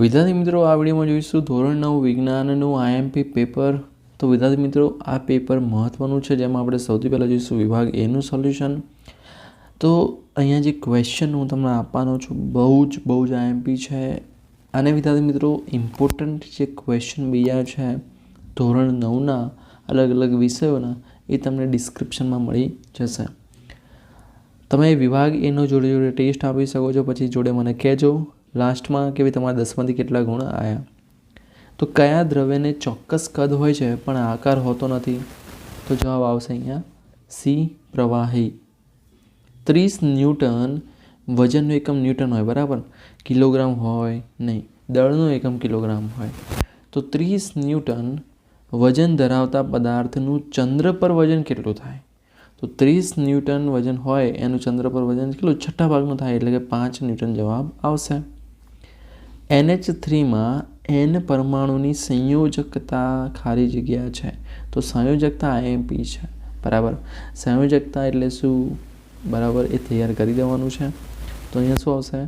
વિદ્યાર્થી મિત્રો, આ વિડીયોમાં જોઈશું ધોરણ 9 વિજ્ઞાનનું આઈએમપી પેપર. તો વિદ્યાર્થી મિત્રો, આ પેપર મહત્ત્વનું છે, જેમાં આપણે સૌથી પહેલાં જોઈશું વિભાગ એનું સોલ્યુશન. તો અહીંયા જે ક્વેશ્ચન હું તમને આપવાનો છું બહુ જ આઈએમપી છે. અને વિદ્યાર્થી મિત્રો, ઇમ્પોર્ટન્ટ જે ક્વેશ્ચન બીજા છે ધોરણ 9ના અલગ અલગ વિષયોના, એ તમને ડિસ્ક્રિપ્શનમાં મળી જશે. તમે વિભાગ એનો જોડે જોડે ટેસ્ટ આપી શકો છો, પછી જોડે મને કહેજો લાસ્ટમાં કે ભાઈ તમારા 10માંથી કેટલા ગુણ આવ્યા. તો કયા દ્રવ્યને ચોક્કસ કદ હોય છે પણ આકાર હોતો નથી? તો જવાબ આવશે અહીંયા સી, પ્રવાહી. 30 ન્યૂટન વજનનો એકમ ન્યૂટન હોય, બરાબર, કિલોગ્રામ હોય નહીં, દળનો એકમ કિલોગ્રામ હોય. તો 30 ન્યૂટન વજન ધરાવતા પદાર્થનું ચંદ્ર પર વજન કેટલું થાય? તો 30 ન્યૂટન વજન હોય એનું ચંદ્ર પર વજન કેટલું? છઠ્ઠા ભાગનું થાય, એટલે કે 5 ન્યૂટન જવાબ આવશે. NH3માં N પરમાણુની સંયોજકતા ખાલી જગ્યા છે. તો સંયોજકતા આઈએમપી છે, બરાબર. સંયોજકતા એટલે શું, બરાબર, એ તૈયાર કરી દેવાનું છે. તો અહીંયા શું આવશે?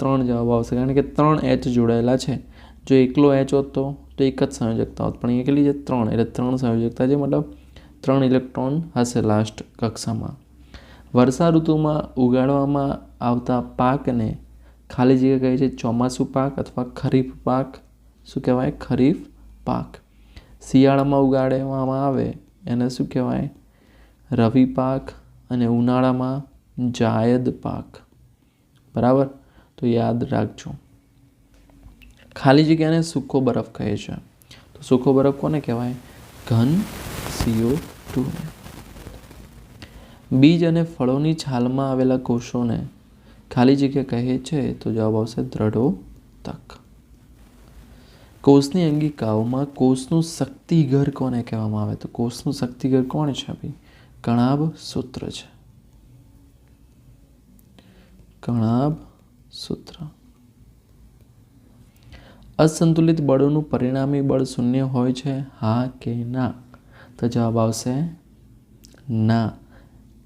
3 જવાબ આવશે, કારણ કે 3 H જોડાયેલા છે. જો એકલો H હોત તો એક જ સંયોજકતા હોત, પણ અહીંયા કેટલી છે? 3, એટલે 3 સંયોજકતા છે, મતલબ 3 ઇલેક્ટ્રોન હશે લાસ્ટ કક્ષામાં. વર્ષા ઋતુમાં ઉગાડવામાં આવતા પાકને ખાલી જગ્યા કહે છે ચોમાસું પાક અથવા ખરીફ પાક. શું કહેવાય? ખરીફ પાક. શિયાળામાં ઉગાડવામાં આવે એને શું કહેવાય? રવિ પાક. અને ઉનાળામાં જાયદ પાક, બરાબર. તો યાદ રાખજો. ખાલી જગ્યાને સૂકો બરફ કહે છે. તો સૂકો બરફ કોને કહેવાય? ઘન CO2. બીજ અને ફળોની છાલમાં આવેલા કોષોને ખાલી જગ્યા કહે છે. તો જવાબ આવશે દ્રઢોતક. કોષની અંગિકાઓમાં કોષનું શક્તિઘર કોને કહેવામાં આવે? તો કોષનું શક્તિઘર કોણ છે? ભાઈ કણાભ સૂત્ર છે. કણાભ સૂત્ર. અસંતુલિત બળોનું પરિણામી બળ શૂન્ય હોય છે, હા કે ના? તો જવાબ આવશે ના,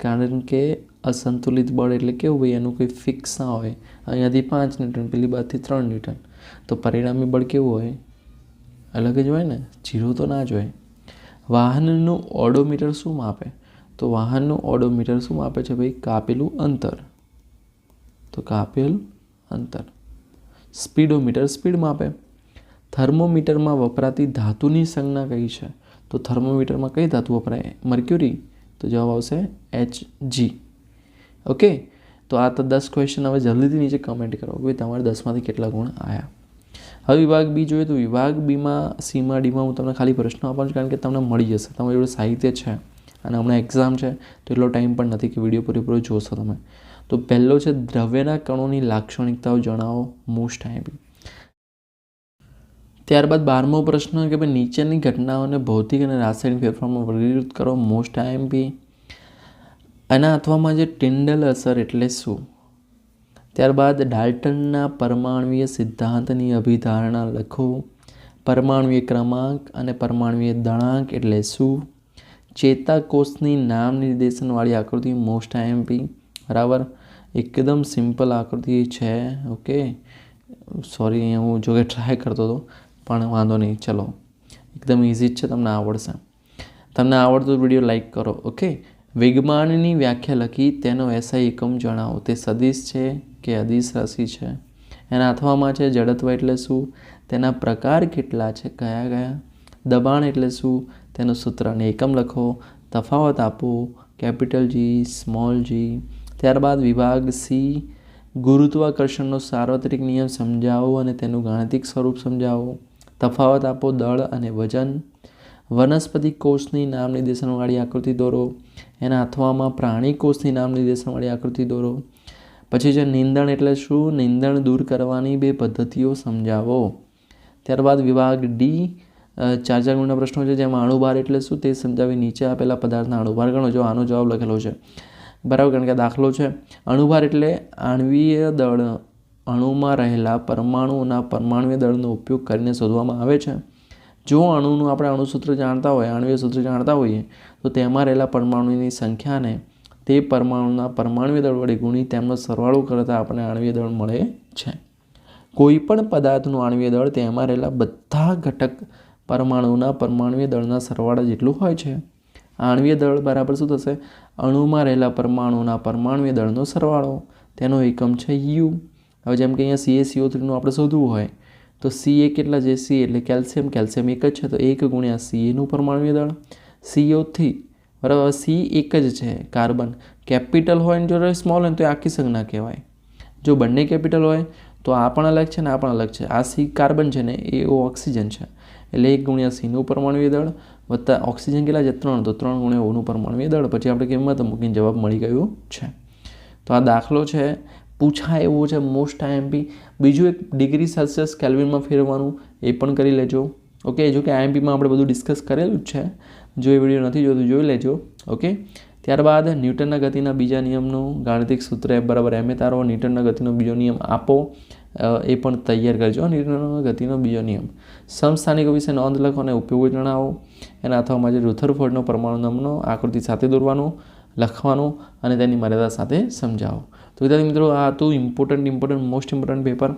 કારણ કે અસંતુલિત બળ એટલે કેવું ભાઈ? એનું કોઈ ફિક્સ ના હોય. અહીંયાથી 5 ન્યૂટન, પેલી બાજુથી 3 ન્યૂટન. તો પરિણામી બળ કેવું હોય? અલગ જ હોય ને, 0 તો ના જ હોય. વાહનનું ઓડોમીટર શું માપે? તો વાહનનું ઓડોમીટર શું માપે છે ભાઈ? કાપેલું અંતર. તો કાપેલ અંતર. સ્પીડોમીટર સ્પીડ માપે. થર્મોમીટરમાં વપરાતી ધાતુની સંજ્ઞા કઈ છે? તો થર્મોમીટરમાં કઈ ધાતુ વપરાય? મર્ક્યુરી. તો જવાબ આવશે Hg. ઓકે. તો આ તો 10 ક્વેશ્ચન. હવે જલ્દીથી નીચે કમેન્ટ કરો કે તમારે 10માંથી કેટલા ગુણ આવ્યા. હવે વિભાગ બી જોઈએ. તો વિભાગ બીમાં સીમાં ડીમાં હું તમને ખાલી પ્રશ્નો આપવાનું છું, કારણ કે તમને મળી જશે. તમારી જોડે સાહિત્ય છે અને હમણાં એક્ઝામ છે, તો એટલો ટાઈમ પણ નથી કે વિડીયો પૂરેપૂરો જોશો તમે. તો પહેલો છે દ્રવ્યના કણોની લાક્ષણિકતાઓ જણાવો, મોસ્ટ આઈએમપી. ત્યારબાદ 12મો પ્રશ્ન કે ભાઈ નીચેની ઘટનાઓને ભૌતિક અને રાસાયણિક ફેરફારમાં વર્ગીકૃત કરો, મોસ્ટ આઈએમપી. આના અથવામાં જે ટિન્ડલ અસર એટલે શું? ત્યારબાદ ડાલ્ટનના પરમાણ્વીય સિદ્ધાંતની અભિધારણા લખો. પરમાણ્વીય ક્રમાંક અને પરમાણ્વીય દળાંક એટલે શું? ચેતાકોષની નામ નિર્દેશનવાળી આકૃતિ, મોસ્ટ આઈએમપી, બરાબર. એકદમ સિમ્પલ આકૃતિ છે. ઓકે, સોરી, અહીંયા હું જોકે ટ્રાય કરતો હતો પણ વાંધો નહીં, ચલો એકદમ ઇઝી જ છે, તમને આવડશે. તમને આવડતો વિડીયો લાઈક કરો. ઓકે. વેગમાનની વ્યાખ્યા લખી, તેનો SI એકમ જણાવો. તે સદિશ છે કે અદિશ રાશિ છે? એના અથવામાં છે જડત્વ એટલે શું? તેના પ્રકાર કેટલા છે, કયા કયા? દબાણ એટલે શું? તેનું સૂત્ર અને એકમ લખો. તફાવત આપો, કેપિટલ G, સ્મોલ g. ત્યારબાદ વિભાગ સી, ગુરુત્વાકર્ષણનો સાર્વત્રિક નિયમ સમજાવો અને તેનું ગાણિતિક સ્વરૂપ સમજાવો. તફાવત આપો દળ અને વજન. વનસ્પતિ કોષની નામ નિર્દેશનવાળી આકૃતિ દોરો. એના અથવામાં પ્રાણી કોષની નામ નિર્દેશનવાળી આકૃતિ દોરો. પછી છે નિંદણ એટલે શું? નિંદણ દૂર કરવાની 2 પદ્ધતિઓ સમજાવો. ત્યારબાદ વિભાગ ડી, 4 ગુણના પ્રશ્નો છે, જેમાં અણુભાર એટલે શું તે સમજાવી નીચે આપેલા પદાર્થના અણુભાર ગણો. જો આનો જવાબ લખેલો છે, બરાબર, કારણ કે દાખલો છે. અણુભાર એટલે આણ્વીય દળ, અણુમાં રહેલા પરમાણુઓના પરમાણ્વીય દળનો ઉપયોગ કરીને શોધવામાં આવે છે. જો અણુનું આપણે અણુસૂત્ર જાણતા હોય, આણ્વીય સૂત્ર જાણતા હોઈએ, તો તેમાં રહેલા પરમાણુની સંખ્યાને તે પરમાણુના પરમાણ્વીય દળ વડે ગુણી તેમનો સરવાળો કરતાં આપણને આણ્વીય દળ મળે છે. કોઈ પણ પદાર્થનું આણ્વીય દળ તેમાં રહેલા બધા ઘટક પરમાણુના પરમાણુય દળના સરવાળા જેટલું હોય છે. આણ્વીય દળ બરાબર શું થશે? અણુમાં રહેલા પરમાણુના પરમાણુય દળનો સરવાળો. તેનો એકમ છે યુ. હવે જેમ કે અહીંયા CaCO3નું આપણે શોધવું હોય તો Ca કેટલા છે? C એટલે કેલ્શિયમ. કેલ્શિયમ એક જ છે તો 1 ગુણ્યા Caનું પરમાણુય દળ. CO3 બરાબર. C એક જ છે. કાર્બન કેપિટલ હોય ને જો સ્મોલ હોય તો એ આખી સંજ્ઞા કહેવાય. જો બંને કેપિટલ હોય તો આ પણ અલગ છે ને આ પણ અલગ છે. આ C કાર્બન છે ને એ ઓક્સિજન છે એટલે 1 ગુણ્યા Cનું પરમાણુય દળ વત્તા ઓક્સિજન કેટલા છે? 3 તો 3 ગુણ્યા Oનું પરમાણુય દળ. પછી આપણે કિંમત મૂકીને જવાબ મળી ગયું છે. તો આ દાખલો છે પૂછાય એવો છે મોસ્ટ IMP. બીજું એક ડિગ્રી સેલ્સિયસ કેલ્વિનમાં ફેરવવાનું એ પણ કરી લેજો. ઓકે, જો કે IMPમાં આપણે બધું ડિસ્કસ કરેલું જ છે. જો એ વિડીયો નથી જોતું જોઈ લેજો. ઓકે, ત્યારબાદ ન્યૂટનના ગતિના બીજા નિયમનું ગાણિતિક સૂત્ર F = ma તારો. ન્યૂટનના ગતિનો બીજો નિયમ આપો એ પણ તૈયાર કરજો. ન્યૂટનના ગતિનો બીજો નિયમ. સમસ્થાનિકો વિશે નોંધ લખો અને ઉપયોગો જણાવો. એના અથવામાં જે રુથરફોર્ડનો પરમાણુ નમૂનો આકૃતિ સાથે દોરવાનું, લખવાનું અને તેની મર્યાદા સાથે સમજાવો. તો વિદ્યાર્થી મિત્રો આ હતું most important paper.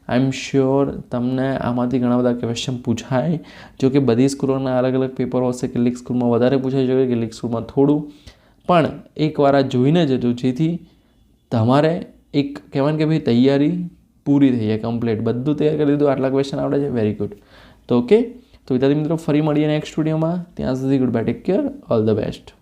I am sure તમને આમાંથી ઘણા બધા ક્વેશ્ચન પૂછાય. જો કે બધી સ્કૂલોના અલગ અલગ પેપરો હશે. કેટલીક સ્કૂલમાં વધારે પૂછાઈ શકે, કેટલીક સ્કૂલમાં થોડું. પણ એકવાર આ જોઈને જજો જેથી તમારે એક કહેવાય કે ભાઈ તૈયારી પૂરી થઈ જાય, કમ્પ્લીટ બધું તૈયાર કરી દીધું. આટલા ક્વેશ્ચન આવડે છે, વેરી ગુડ. તો ઓકે, તો વિદ્યાર્થી મિત્રો ફરી મળીએ નેક્સ્ટ વિડીયોમાં. ત્યાં સુધી good bye, take care, all the best.